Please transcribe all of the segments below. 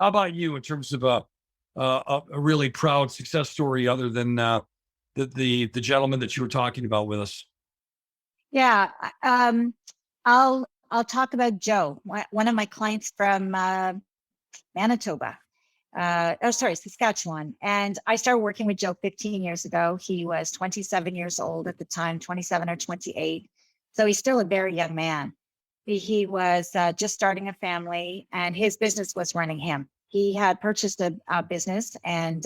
How about you in terms of a really proud success story other than the gentleman that you were talking about with us? Yeah, I'll talk about Joe, one of my clients from Manitoba. Sorry, Saskatchewan. And I started working with Joe 15 years ago. He was 27 years old at the time, 27 or 28. So he's still a very young man. He was just starting a family, and his business was running him. He had purchased a business, and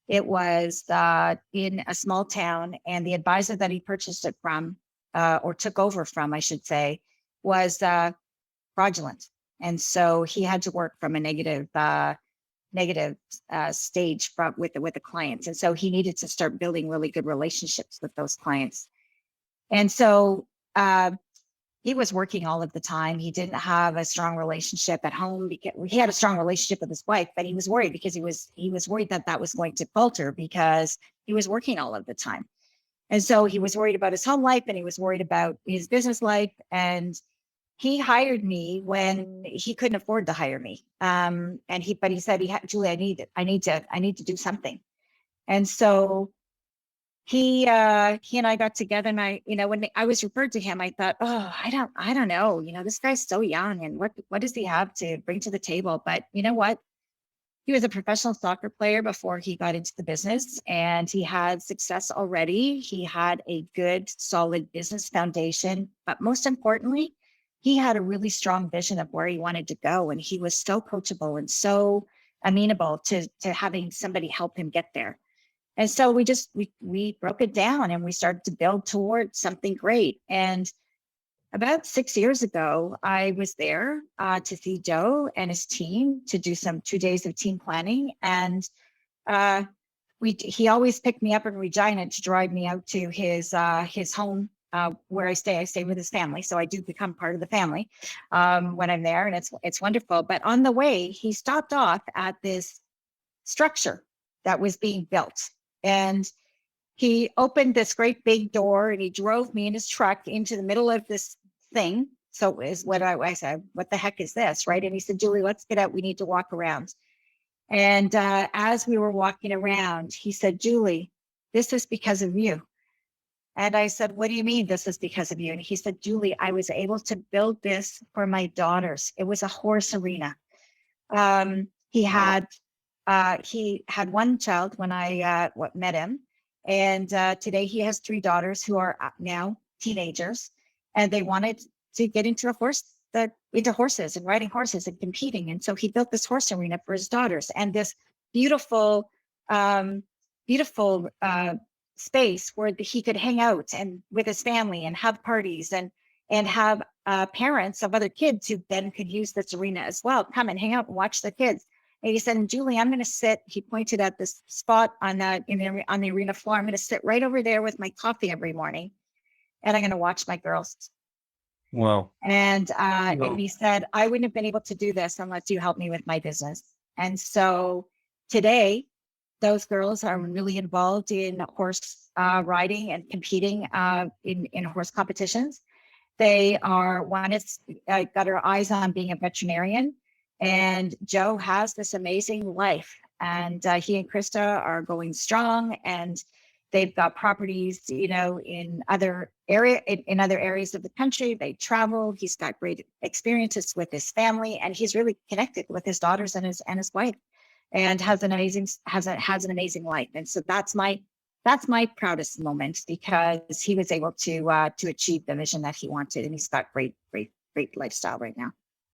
it was in a small town. And the advisor that he purchased it from, or took over from, I should say, was fraudulent. And so he had to work from a negative stage with the clients. And so he needed to start building really good relationships with those clients. And so he was working all of the time. He didn't have a strong relationship at home. Because he had a strong relationship with his wife, but he was worried because he was worried that was going to falter because he was working all of the time. And so he was worried about his home life, and he was worried about his business life. And he hired me when he couldn't afford to hire me. But he said, Julie, I need to do something. And so he and I got together, and when I was referred to him, I thought, oh, I don't know, this guy's so young, and what does he have to bring to the table? But you know what? He was a professional soccer player before he got into the business, and he had success already. He had a good, solid business foundation, but most importantly, he had a really strong vision of where he wanted to go. And he was so coachable and so amenable to having somebody help him get there. And so we broke it down, and we started to build towards something great. And about 6 years ago, I was there to see Joe and his team to do 2 days of team planning. And he always picked me up in Regina to drive me out to his home where I stay. I stay with his family, so I do become part of the family when I'm there, and it's wonderful. But on the way, he stopped off at this structure that was being built, and he opened this great big door, and he drove me in his truck into the middle of this thing. So is what I said, what the heck is this, right? And he said, Julie, let's get out. We need to walk around. And as we were walking around, he said, Julie, this is because of you. And I said, what do you mean this is because of you? And he said, Julie, I was able to build this for my daughters. It was a horse arena. He had one child when I met him. And today he has 3 daughters who are now teenagers, and they wanted to get into horses and riding horses and competing. And so he built this horse arena for his daughters, and this beautiful space where he could hang out and with his family and have parties and have parents of other kids who then could use this arena as well, come and hang out and watch the kids. And he said, Julie, I'm going to sit. He pointed at this spot on the arena floor. I'm going to sit right over there with my coffee every morning, and I'm going to watch my girls. Wow. And he said, I wouldn't have been able to do this unless you helped me with my business. And so today, those girls are really involved in horse riding and competing in horse competitions. One has got her eyes on being a veterinarian. And Joe has this amazing life, and he and Krista are going strong, and they've got properties, in other areas of the country. They travel. He's got great experiences with his family, and he's really connected with his daughters and his wife, and has an amazing life. And so that's my proudest moment, because he was able to achieve the vision that he wanted, and he's got great lifestyle right now.